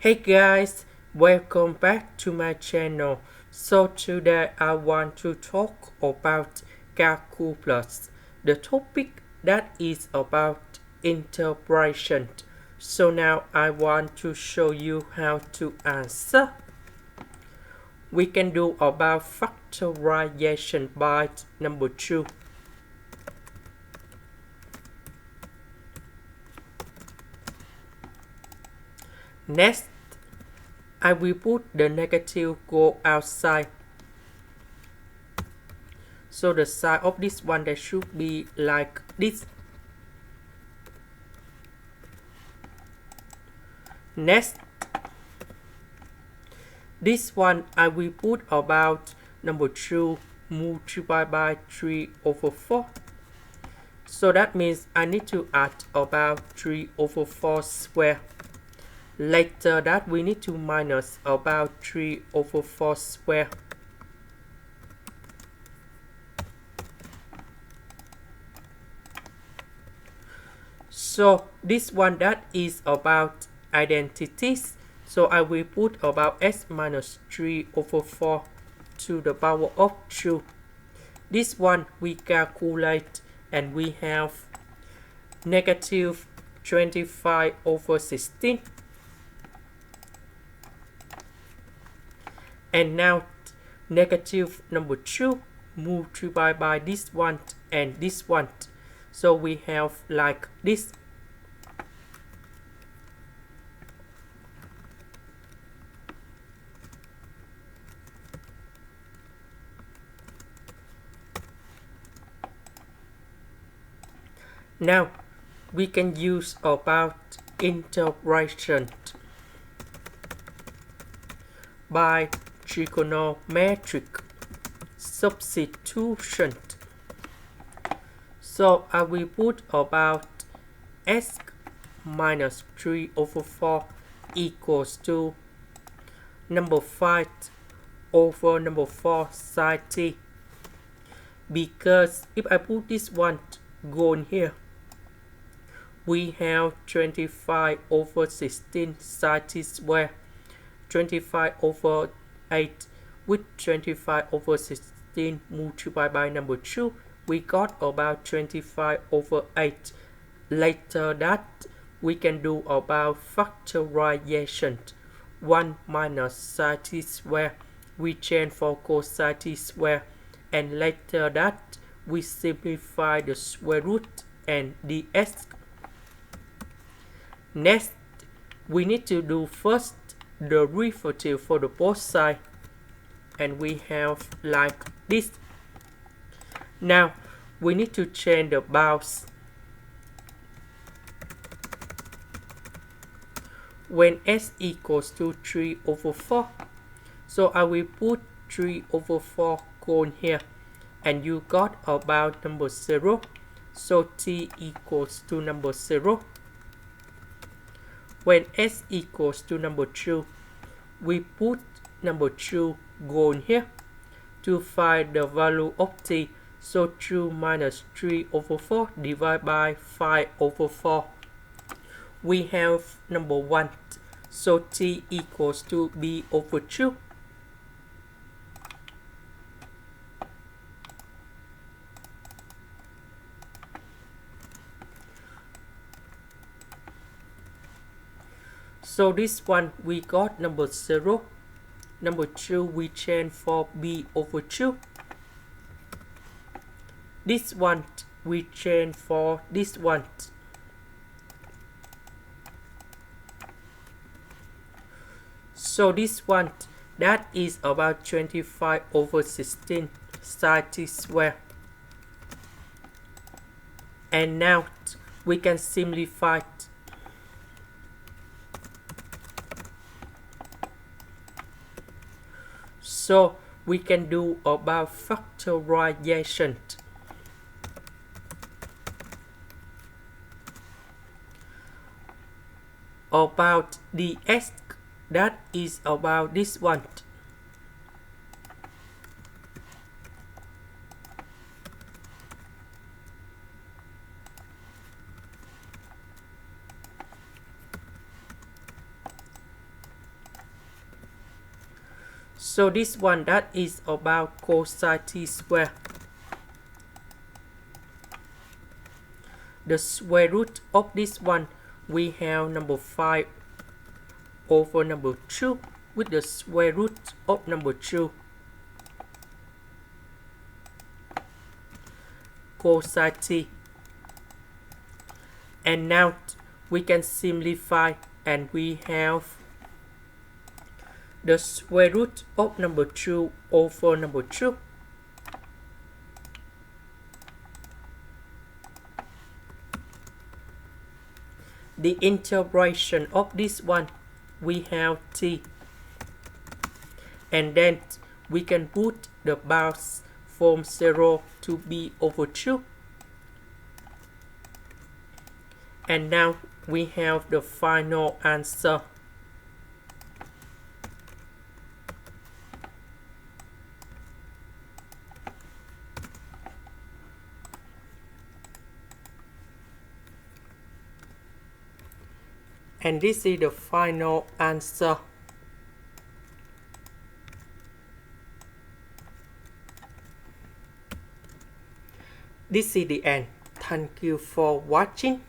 Hey guys, welcome back to my channel. So today I want to talk about calculus, the topic that is about integration. So now I want to show you how to answer. We can do about factorization by number 2. Next, I will put the negative go outside. So the sign of this one that should be like this. Next, this one I will put about number 2 multiplied by 3 over 4. So that means I need to add about 3 over 4 square. Later that we need to minus about 3 over 4 square. So this one that is about identities. So I will put about s minus 3 over 4 to the power of 2. This one we calculate and we have negative 25 over 16. And now negative number 2 multiplied by this one and this one. So we have like this. Now we can use about integration by trigonometric substitution. So I will put about s minus 3 over 4 equals to number 5 over number 4 sine t. Because if I put this one going here, we have 25 over 16 sine t square, 25 over 8 with 25 over 16 multiplied by number 2. We got about 25 over 8. Later that we can do about factorization. 1 minus sine t square. We change for cosine t square. And later that we simplify the square root and ds. Next, we need to do first the derivative for the both sides. And we have like this. Now we need to change the bounds. When s equals to 3 over 4, so I will put 3 over 4 going here, and you got about number 0, so t equals to number 0. When s equals to number 2, we put number 2 going here to find the value of t. So 2 minus 3 over 4 divided by 5 over 4. We have number 1. So t equals to b over 2. So this one we got number 0. Number 2 we change for b over 2. This one we change for this one. So this one that is about 25 over 16 sine t square. And now we can simplify it. So we can do about factorization. About ds, that is about this one. So this one, that is about cosine t square. The square root of this one, we have number 5 over number 2 with the square root of number 2. Cosine t. And now we can simplify, and we have the square root of number 2 over number 2. The integration of this one, we have t. And then we can put the bounds from 0 to b over 2. And now we have the final answer. And this is the final answer. This is the end. Thank you for watching.